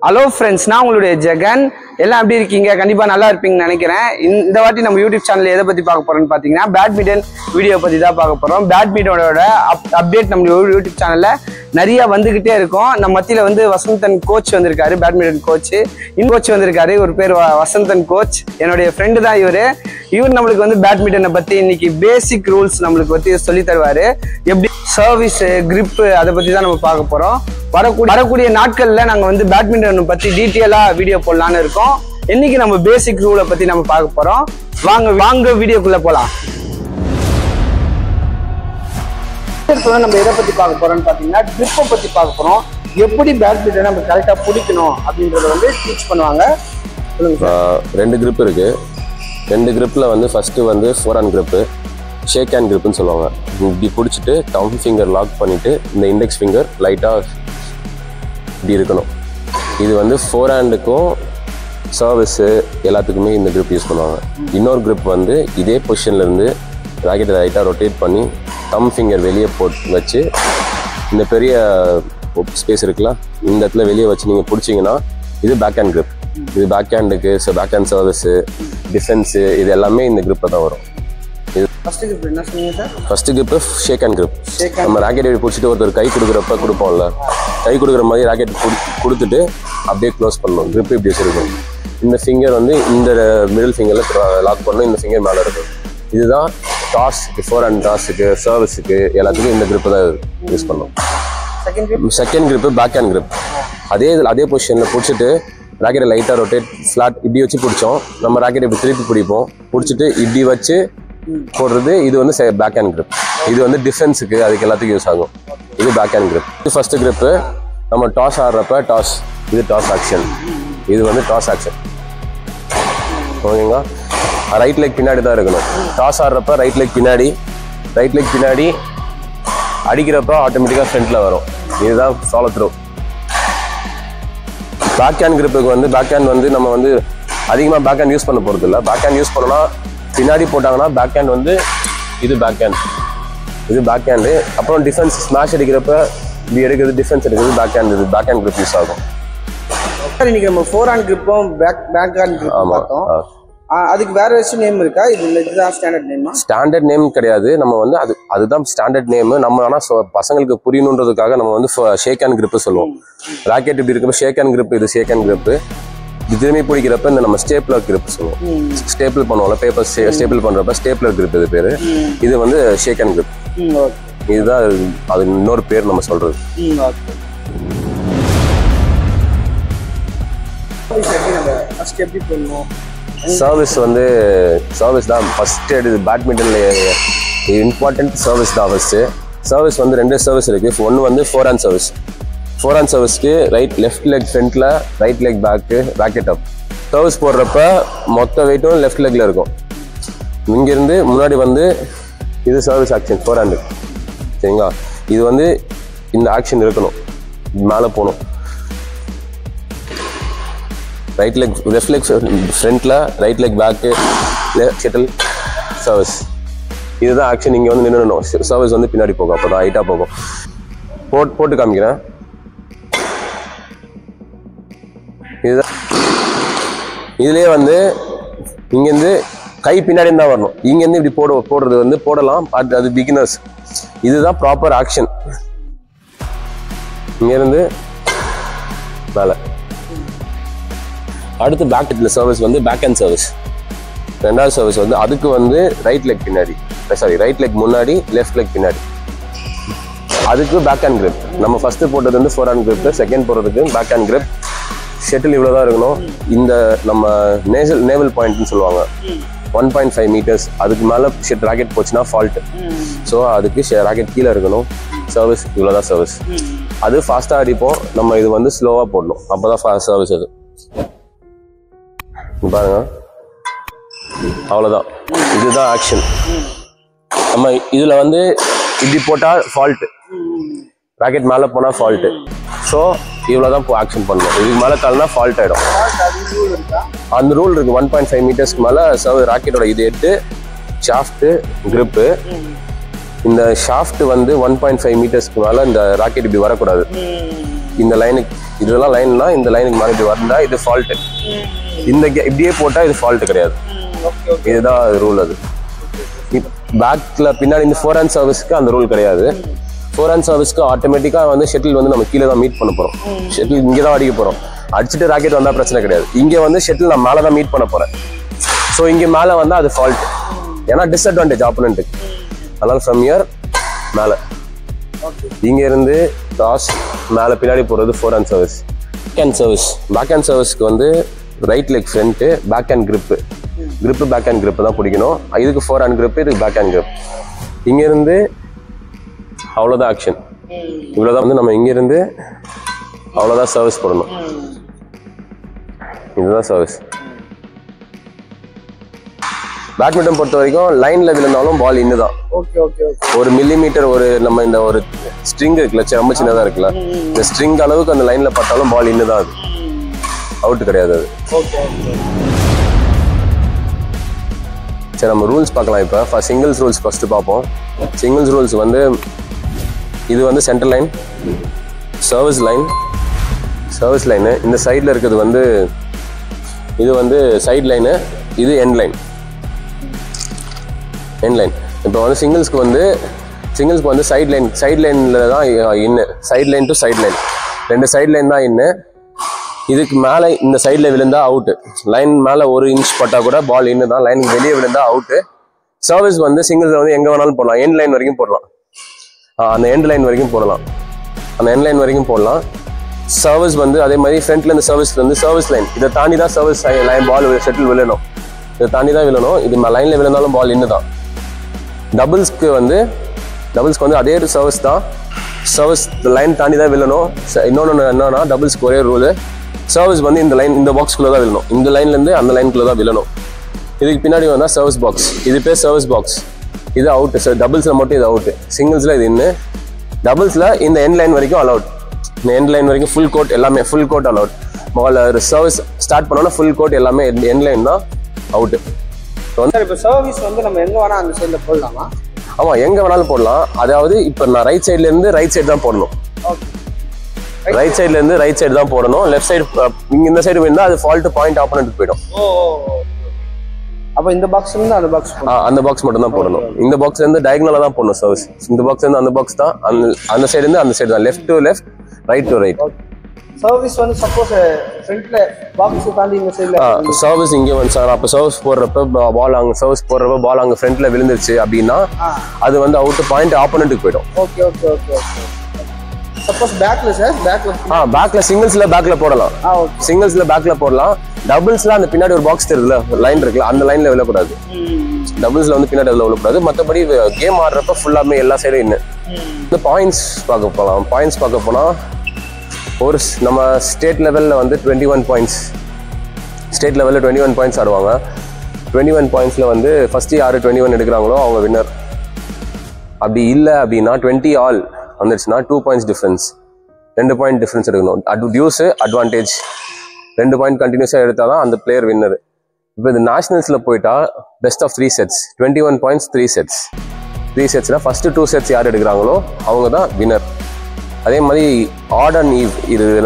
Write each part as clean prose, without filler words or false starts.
Hello friends, நான் உங்களுடைய ஜெகன். எல்லாம் எப்படி இருக்கீங்க? கண்டிப்பா நல்லா இருப்பீங்கன்னு நினைக்கிறேன். இந்த வாட்டி நம்ம யூடியூப் சேனல்ல எதை பத்தி பார்க்க போறோம்னு பாத்தீங்கன்னா பேட்மிண்டன் வீடியோ பத்தி தான் பார்க்க போறோம். பேட்மிண்டனோட அப்டேட் நம்ம யூடியூப் சேனல்ல நிறைய வந்துகிட்டே இருக்கும். நம்ம மத்தியில வந்து வசந்தன் கோச் வந்திருக்காரு, பேட்மிண்டன் கோச். கோச் வந்திருக்காரு, ஒரு பேர் வசந்தன் கோச். என்னுடைய ஃப்ரெண்டு தான் இவர் நம்மளுக்கு வந்து பேட்மிண்டனை பத்தி இன்னைக்கு பேசிக் ரூல்ஸ் நம்மளுக்கு பத்தி சொல்லி தருவாரு. எப்படி சர்வீஸ், கிரிப், அதை பத்தி தான் நம்ம பார்க்க போறோம். வரக்கூடிய நாட்கள்ல நாங்க வந்து பேட்மிண்டன் பத்தி டீட்டெயிலா வீடியோ போடலான்னு இருக்கோம். இன்னைக்கு நம்ம பேசிக் ரூலை பத்தி நம்ம பார்க்க போறோம். வாங்க வீடியோக்குள்ள போலாம். நம்ம எதை பத்தி பார்க்க போறோம்னு பாத்தீங்கன்னா கிரிப்பை பத்தி பார்க்க போறோம். எப்படி பேட்மிண்டன் நம்ம கரெக்டா பிடிக்கணும் அப்படின்றத வந்து டீச் பண்ணுவாங்க. ரெண்டு கிரிப் இருக்கு. ரெண்டு கிரிப்ல வந்து ஃபர்ஸ்ட் வந்து forehand grip, shake hand கிரிப்னு சொல்லுவாங்க. இப்படி பிடிச்சிட்டு தம் ஃபிங்கர் லாக் பண்ணிட்டு இந்த இண்டெக்ஸ் ஃபிங்கர் லைட்டாக இப்படி இருக்கணும். இது வந்து ஃபோர் ஹேண்டுக்கும் சர்வீஸு எல்லாத்துக்குமே இந்த கிரிப் யூஸ் பண்ணுவாங்க. இன்னொரு கிரிப் வந்து இதே பொசிஷன்ல இருந்து ராக்கெட்டை லைட்டாக ரொட்டேட் பண்ணி தம் ஃபிங்கர் வெளியே போட்டு வச்சு இந்த பெரிய ஸ்பேஸ் இருக்குல்ல, இந்த இடத்துல வெளியே வச்சு நீங்கள் பிடிச்சிங்கன்னா இது பேக் ஹேண்ட் கிரிப். இது பேக் ஹேண்டுக்கு, so backhand service, defence, இது எல்லாமே இந்த கிரிப்பில் தான் வரும். ஃபர்ஸ்ட் கிரிப் என்ன சொன்னீங்க sir? First grip shake hand grip. நம்ம ராக்கெட் பிடிச்சிட்டு ஒருத்தர் கை கொடுக்குறப்ப கொடுப்போம்ல, கை கொடுக்குற மாதிரி ராக்கெட் கொடுத்துட்டு அப்படியே க்ளோஸ் பண்ணணும். கிரிப் இப்படி வச்சிருக்கும். இந்த ஃபிங்கர் வந்து இந்த மிடில் ஃபிங்கரில் லாக் பண்ணணும். இந்த ஃபிங்கர் மேலே இருக்கும். இதுதான் டாஸுக்கு, ஃபோர் ஹேண்ட் டாஸுக்கு, சர்வீஸுக்கு எல்லாத்துக்கும் இந்த கிரிப்பு தான் யூஸ் பண்ணணும். Second grip back hand grip. அதே பொசிஷனில் பிடிச்சிட்டு ராக்கெட்டை லைட்டாக ரொட்டேட் ஃப்ளாட் இப்படி வச்சு பிடிச்சோம். நம்ம ராக்கெட் இப்படி திருப்பி பிடிப்போம். பிடிச்சிட்டு இப்படி வச்சு போடுறது. இது வந்து பேக் ஹேண்ட் கிரிப். இது வந்து டிஃபென்ஸுக்கு, அதுக்கு எல்லாத்துக்கும் யூஸ் ஆகும். இது பேக் ஹேண்ட் கிரிப். இது ஃபர்ஸ்ட் கிரிப்பு. நம்ம டாஸ் ஆடுறப்ப டாஸ், இது டாஸ் ஆக்ஷன். இது வந்து டாஸ் ஆக்ஷன். ஓகேங்களா? ரைட் லெக் பின்னாடி தான் இருக்கணும். டாஸ் ஆடுறப்ப ரைட் லெக் பின்னாடி அடிக்கிறப்ப ஆட்டோமேட்டிக்காக ஃப்ரண்ட்ல வரும். இதுதான் ஃபாலோ த்ரூ. பேக் ஹேண்ட் கிரிப்புக்கு வந்து பேக் ஹேண்ட் வந்து நம்ம வந்து அதிகமாக பேக் ஹேண்ட் யூஸ் பண்ண போகிறது இல்லை. பேக் ஹேண்ட் யூஸ் பண்ணோன்னா பின்னாடி போட்டாங்கன்னா பேக் ஹேண்ட் வந்து இது பேக் ஹேண்டு. அப்புறம் டிஃபென்ஸ் ஸ்மாஷ் அடிக்கிறப்ப இப்படி எடுக்கிறது, டிஃபென்ஸ் எடுக்கிறது பேக் ஹேண்ட். இது பேக் ஹேண்ட் கிரிப் யூஸ் ஆகும். இன்னைக்கு நம்ம ஃபோர் ஹேண்ட் கிரிப்பும் பேக் ஹேண்ட் கிரிப்பும் பார்த்தோம். அதுக்கு வேற ஏதாச்சும் நேம் இருக்கா? இதுதான் ஸ்டாண்டர்ட் நேமா? ஸ்டாண்டர்ட் நேம் கிடையாது. நம்ம வந்து அதுதான் ஸ்டாண்டர்ட் நேம். நம்ம ஆனால் பசங்களுக்கு புரியணுன்றதுக்காக நம்ம வந்து ஷேக் ஹேண்ட் கிரிப்பு சொல்லுவோம். ராக்கெட் இப்படி இருக்கப்ப ஷேக் ஹேண்ட் கிரிப், இது ஷேக் ஹேண்ட் கிரிப்பு. இது திரும்பி பிடிக்கிறப்ப இந்த நம்ம ஸ்டேப்லர் கிரிப் சொல்லுவோம். ஸ்டேபிள் பண்ணுவோம்ல, பேப்பர் ஸ்டேபிள் பண்றப்ப ஸ்டேப்லர் கிரிப் இது பேரு. இது வந்து ஷேக் ஹேண்ட் கிரிப். இதுதான் அது இன்னொரு பேர் நம்ம சொல்றது. சர்வீஸ் வந்து சர்வீஸ் தான் ஃபர்ஸ்ட் எடுத்து பேட்மிண்டன்ல இம்பார்ட்டன்ட் சர்வீஸ் தான் ஃபர்ஸ்ட். சர்வீஸ் வந்து ரெண்டு சர்வீஸ் இருக்கு. ஒன்று வந்து forehand service. Forehand சர்வீஸ்க்கு லெஃப்ட் லெக் ஃப்ரண்ட்ல, right leg back, racket up. Service போடுறப்ப மொத்த வெயிட்டும் லெஃப்ட் லெக்ல இருக்கும். இங்கிருந்து முன்னாடி வந்து இது சர்வீஸ் ஆக்ஷன் ஃபோர் ஹேண்டு. சரிங்களா? இது வந்து இந்த ஆக்ஷன் இருக்கணும், மேலே போகணும். லெஃப்ட் லெக் ஃப்ரண்ட்ல, right leg back, shuttle service. இதுதான் ஆக்ஷன். இங்கே வந்து நின்றுணும். சர்வீஸ் வந்து பின்னாடி போகும். அப்போ தான் ஹைட்டாக போகும். போட்டு காமிக்கிறேன். இதுதான். இதுலேயே வந்து இங்கேருந்து கை பின்னாடி தான் வரணும். இங்கேருந்து இப்படி போடுறது வந்து போடலாம். அது பிகினர்ஸ். இதுதான் ப்ராப்பர் ஆக்ஷன். இங்கேருந்து மேலே. அடுத்து பேக் சர்வீஸ் வந்து பேக் ஹேண்ட் சர்வீஸ். ரெண்டாவது சர்வீஸ் வந்து அதுக்கு வந்து ரைட் லெக் முன்னாடி, லெஃப்ட் லெக் பின்னாடி. அதுக்கு பேக் ஹேண்ட் கிரிப். நம்ம ஃபர்ஸ்ட் போட்டது வந்து ஃபோர் ஹேண்ட் கிரிப், செகண்ட் போடுறதுக்கு பேக் ஹேண்ட் கிரிப். ஷட்டில் இவ்வளோதான் இருக்கணும். இந்த நம்ம நேவல் பாயிண்ட்னு சொல்லுவாங்க, 1.5 மீட்டர்ஸ். அதுக்கு மேலே ராக்கெட் போச்சுன்னா ஃபால்ட்டு. ஸோ அதுக்கு ராக்கெட் கீழே இருக்கணும். சர்வீஸ் இவ்வளோதான் சர்வீஸ். அது ஃபாஸ்ட்டாக அடிப்போம். நம்ம இது வந்து ஸ்லோவாக போடணும். அப்போ தான் ஃபாஸ்ட் சர்வீஸ். அது பாருங்க, அவ்வளோதான். இதுதான் ஆக்ஷன். நம்ம இதில் வந்து இப்படி போட்டால் ஃபால்ட்டு, ராக்கெட் மேலே போனால் ஃபால்ட்டு. ஸோ இவ்வளோதான் ஆக்ஷன் பண்ணணும். இதுக்கு மேலே தாழ்னா ஃபால்ட் ஆகிடும். அந்த ரூல் இருக்குது. 1.5 மீட்டர்ஸ்க்கு மேலே ராக்கெட்டோட இது 8 ஷாஃப்ட்டு கிரிப்பு. இந்த ஷாஃப்ட் வந்து 1.5 மீட்டர்ஸ்க்கு மேலே இந்த ராக்கெட் இப்படி வரக்கூடாது. இந்த லைனுக்கு இதெல்லாம் லைன்னா இந்த லைனுக்கு மேலே இப்படி வந்தா இது ஃபால்ட்டு. இந்த இப்படியே போட்டால் இது ஃபால்ட்டு கிடையாது. இதுதான் ரூல். அது பேக்கில் பின்னாடி இந்த ஃபோர் ஹேண்ட் சர்வீஸ்க்கு அந்த ரூல் கிடையாது. ஃபோர் ஹேண்ட் சர்வீஸ்க்கு ஆட்டோமேட்டிக்காக வந்து ஷட்டில் வந்து நம்ம கீழே தான் மீட் பண்ண போகிறோம். ஷட்டில் இங்கே தான் அடிக்க போகிறோம். அடிச்சுட்டு ராக்கெட் வந்தால் பிரச்சனை கிடையாது. இங்கே வந்து ஷட்டில் நான் மேலே தான் மீட் பண்ண போகிறேன். ஸோ இங்கே மேலே வந்தால் அது ஃபால்ட். ஏன்னா டிஸ்அட்வான்டேஜ் ஆப்போனண்ட்டுக்கு. அதனால் ஃப்ரம் இயர் மேலே இங்கே இருந்து கிராஸ் மேலே பின்னாடி போகிறது forehand service. Backhand சர்வீஸ்க்கு வந்து right leg front, backhand grip back hand grip தான் பிடிக்கணும். இதுக்கு ஃபோர் ஹேண்ட் கிரிப்பு, இதுக்கு பேக் ஹேண்ட் கிரிப். இங்கேருந்து அவ்வளோதான் ஆக்ஷன். இவ்வளோதான் வந்து நம்ம இங்கேருந்து அவ்வளோதான் சர்வீஸ் போடணும். இதுதான் சர்வீஸ். பேட்மிண்டன் பொறுத்த வரைக்கும் லைனில் விழுந்தாலும் பால் இன்னுதான். ஒரு மில்லிமீட்டர் ஒரு நம்ம இந்த ஒரு ஸ்ட்ரிங் இருக்குல்ல, ரொம்ப சின்னதாக இருக்குல்ல, இந்த ஸ்ட்ரிங் அளவுக்கு அந்த லைனில் பட்டாலும் பால் இன்னுதான். அது அவுட்டு கிடையாது. அது சரி, நம்ம ரூல்ஸ் பார்க்கலாம். இப்போ சிங்கிள்ஸ் ரூல்ஸ் ஃபஸ்ட்டு பார்ப்போம். சிங்கிள்ஸ் ரூல்ஸ் வந்து இது வந்து சென்டர் லைன், சர்வீஸ் லைனு. இந்த சைடில் இருக்கிறது வந்து இது வந்து சைட் லைனு, இது எண்ட் லைன். இப்போ வந்து சிங்கிள்ஸ்க்கு வந்து சைட் லைனில் தான் இன்னு. Side line to side line, ரெண்டு சைட் லைன் தான் இன்னு. இதுக்கு மேலே இந்த சைடில் விழுந்தா அவுட்டு. லைன் மேலே 1 இன்ச் பட்டால் கூட பால் இன்னு தான். லைனுக்கு வெளியே விழுந்தா அவுட்டு. சர்வீஸ் வந்து சிங்கிள்ஸில் வந்து எங்கே வேணாலும் போடலாம். எண்ட் லைன் வரைக்கும் போடலாம். அந்த எண்ட் லைன் வரைக்கும் போடலாம். சர்வீஸ் வந்து அதே மாதிரி ஃப்ரண்ட்லேருந்து சர்வீஸ் லைன் இதை தாண்டி தான் சர்வீஸ் லைன் பால் ஷட்டில் விழணும். இதை தாண்டி தான் விழணும். இது லைனில் விழுந்தாலும் பால் இன்னு தான். டபுள்ஸ்க்கு வந்து அதே சர்வீஸ் தான். சர்வீஸ் லைன் தாண்டி தான் விழணும். இன்னொன்று என்னன்னா டபுள்ஸ்க்கு ஒரே ரூலு, சர்வீஸ் வந்து இந்த பாக்ஸ்குள்ளே தான் விழணும். இந்த லைன்லேருந்து அந்த லைனுக்குள்ளே தான் விழணும். இதுக்கு பின்னாடி வந்தால் சர்வீஸ் பாக்ஸ். இது பேர் சர்வீஸ் பாக்ஸ். இது அவுட்டு. சார் டபுள்ஸில் மட்டும் இது அவுட்டு. சிங்கிள்ஸில் இது இன்னு. டபுள்ஸில் இந்த எண்ட் லைன் வரைக்கும் அலவுட். இந்த எண்ட் லைன் வரைக்கும் ஃபுல் கோட் எல்லாமே ஃபுல் கோட் அலவுட். முதல்ல சர்வீஸ் ஸ்டார்ட் பண்ணோன்னா ஃபுல் கோட் எல்லாமே எண்ட் லைன் தான் அவுட்டு. இப்போ சர்வீஸ் வந்து நம்ம எங்கே வேணால் அந்த சைடில் போடலாமா? ஆமாம், எங்கே வேணாலும் போடலாம். அதாவது இப்போ நான் ரைட் சைட்லேருந்து ரைட் சைடு தான் போடணும். ரைட் சைட்லேருந்து ரைட் சைடு தான் போடணும். லெஃப்ட் சைடு இங்கே இந்த சைடு வேணும்னா அது ஃபால்ட்டு பாயிண்ட் ஆப்போனன்ட் போயிடும். அப்போ இந்த பாக்ஸ்லேருந்து அந்த பாக்ஸ் மட்டும் தான் போடணும். இந்த பாக்ஸ்லேருந்து டயகனலாக தான் போடணும் சர்வீஸ். இந்த பாக்ஸ்லேருந்து அந்த பாக்ஸ் தான். அந்த சைடுலேருந்து அந்த சைடு தான். Left to left, right to right. Service வந்து சப்போஸ் ஃப்ரண்ட்ல பாக்ஸ் தாண்டி இந்த சைடுல சர்வீஸ் இங்கே வந்து சார் அப்போ சர்வீஸ் போடுறப்ப பால் அங்கே ஃப்ரண்ட்ல விழுந்துருச்சு அப்படின்னா அது வந்து அவுட் பாயிண்ட் ஆப்போனன்ட்டுக்கு போயிடும். சப்போஸ் பேக்ல சிங்கிள்ஸ்ல பேக்ல போடலாம். டபுள்ஸ்ல அந்த பின்னாடி ஒரு பாக்ஸ் தெரியுதுல, லைன் இருக்குல்ல, அந்த லைன்ல விழக்கூடாது. டபுள்ஸ்ல வந்து பின்னாடி அதில் விழக்கூடாது. மற்றபடி கேம் ஆடுறப்ப ஃபுல்லாமே எல்லா சைடும் இன்னும். இந்த பாயிண்ட்ஸ் பார்க்க போனால் ஒரு நம்ம ஸ்டேட் லெவலில் வந்து 21 பாயிண்ட்ஸ். ஸ்டேட் லெவலில் 21 பாயிண்ட்ஸ் ஆடுவாங்க. 21 பாயிண்ட்ஸில் வந்து ஃபஸ்ட்டு யார் 21 எடுக்கிறாங்களோ அவங்க வின்னர். அப்படி இல்லை அப்படின்னா 20 ஆல் வந்துடுச்சுன்னா 2 பாயிண்ட்ஸ் டிஃப்ரென்ஸ், 2 பாயிண்ட் டிஃப்ரென்ஸ் எடுக்கணும். டியூஸு அட்வான்டேஜ் 2 பாயிண்ட் கண்டினியூஸாக எடுத்தால் தான் அந்த பிளேயர் வின்னர். இப்போ இந்த நேஷனல்ஸில் போயிட்டா best of 3 sets, 21 points 3 sets. 3 செட்ஸில் ஃபஸ்ட்டு 2 செட்ஸ் யார் எடுக்கிறாங்களோ அவங்க தான் வின்னர். அதே மாதிரி odd and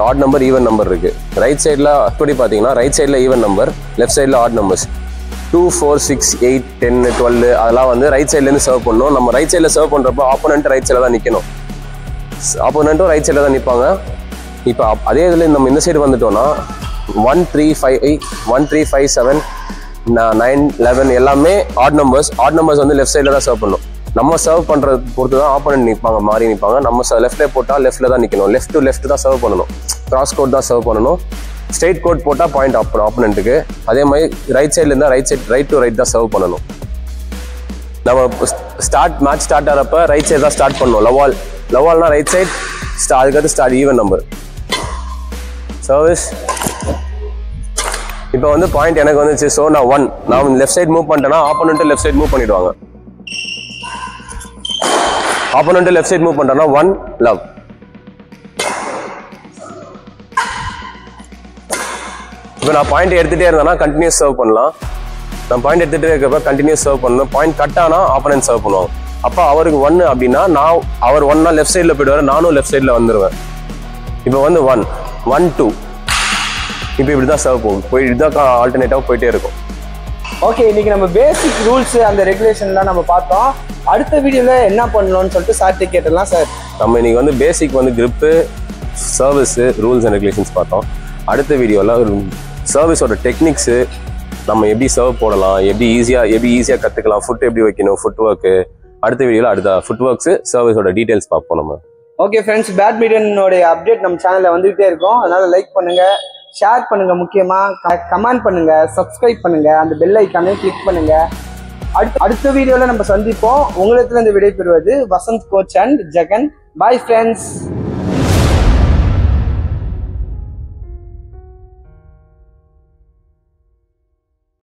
odd number even number இருக்குது. ரைட் சைடில் அப்படி பார்த்தீங்கன்னா ரைட் சைடில் ஈவன் நம்பர், லெஃப்ட் சைடில் ஆட் நம்பர்ஸ். 2, 4, 6, 8, 10, 12 அதெல்லாம் வந்து ரைட் சைட்லேருந்து சர்வ் பண்ணணும். நம்ம ரைட் சைடில் சர்வ் பண்ணுறப்போ ஆப்போனண்ட் ரைட் சைடில் தான் நிற்கணும். ஆப்போனண்ட்டும் ரைட் சைடில் தான் நிற்பாங்க. இப்போ அதே இதில் நம்ம இந்த சைடு வந்துட்டோம்னா 1, 3, 5, 7, 9, 11 எல்லாமே ஆட் நம்பர்ஸ். ஆட் நம்பர்ஸ் வந்து லெஃப்ட் சைடில் தான் சர்வ் பண்ணணும். நம்ம சர்வ் பண்ணுறது பொறுத்து தான் ஆப்போனண்ட் நிற்பாங்க, மாறி நிற்பாங்க. நம்ம லெஃப்ட்லேயே போட்டால் லெஃப்ட்டில் தான் நிற்கணும். லெஃப்ட் டு லெஃப்ட் தான் சர்வ் பண்ணணும். கிராஸ் கோட் தான் சர்வ் பண்ணணும். ஸ்ட்ரெயிட் கோட் போட்டால் பாயிண்ட் ஆப்போனண்ட்டுக்கு. அதே மாதிரி ரைட் சைடில் இருந்தால் ரைட் டு ரைட் தான் சர்வ் பண்ணணும். நம்ம மேட்ச் ஸ்டார்ட் ஆகிறப்ப ரைட் சைடு தான் ஸ்டார்ட் பண்ணணும். லவால்னா ரைட் சைட், அதுக்கடுத்து ஸ்டார்ட் ஈவன் நம்பர். சர்வீஸ் இப்போ வந்து பாயிண்ட் எனக்கு வந்துச்சு. ஸோ நான் லெஃப்ட் சைட் மூவ் பண்ணிட்டேன்னா ஆப்போனண்ட்டு லெஃப்ட் சைட் மூவ் பண்ணிடுவாங்க. ஆப்போனண்ட்டு லெஃப்ட் சைட் மூவ் பண்ணிட்டேன்னா 1 லவ். இப்போ நான் பாயிண்ட் எடுத்துகிட்டே இருந்தேன்னா கண்டினியூஸ் சர்வ் பண்ணலாம். நான் பாயிண்ட் எடுத்துகிட்டே இருக்கப்ப கண்டினியூஸ் சர்வ் பண்ணணும். பாயிண்ட் கட் ஆனால் ஆப்போனன்ட் சர்வ் பண்ணுவாங்க. அப்போ அவருக்கு 1 அப்படின்னா அவர் 1னா லெஃப்ட் சைடில் போயிடுவார், நானும் லெஃப்ட் சைடில் வந்துடுவேன். இப்போ வந்து 1 1 2 இப்போ இப்படி தான் சர்வ் போகும். இதுதான் ஆல்டர்னேட்டாக போயிட்டே இருக்கும். ஓகே, இன்னைக்கு நம்ம பேசிக் ரூல்ஸ் அந்த ரெகுலேஷன்லாம் நம்ம பார்த்தோம். அடுத்த வீடியோல என்ன பண்ணணும்னு சொல்லிட்டு சார்ட்டே கேட்டலாம் சார். நம்ம இன்னைக்கு வந்து பேசிக் வந்து grip, service, rules and regulations பார்த்தோம். அடுத்த வீடியோவில் சர்வீஸோட டெக்னிக்ஸு, நம்ம எப்படி சர்வ் போடலாம், எப்படி ஈஸியாக கற்றுக்கலாம், ஃபுட் எப்படி வைக்கணும், ஃபுட் ஒர்க்கு. அடுத்த வீடியோவில் அடுத்த ஃபுட் ஒர்க்ஸு, சர்வீஸோட டீட்டெயில்ஸ் பார்ப்போம் நம்ம. ஓகே ஃப்ரெண்ட்ஸ், பேட்மிண்டனோடைய அப்டேட் நம்ம சேனலில் வந்துகிட்டே இருக்கும். அதனால லைக் பண்ணுங்க, ஷேர் பண்ணுங்க, முக்கியமாக கமெண்ட் பண்ணுங்க, சப்ஸ்கிரைப் பண்ணுங்க, அந்த பெல் ஐக்கானே கிளிக் பண்ணுங்க. அடுத்த வீடியோவில் நம்ம சந்திப்போம். உங்களிடத்துல இந்த விடை பெறுவது Vasanth coach and Jagan. Bye friends.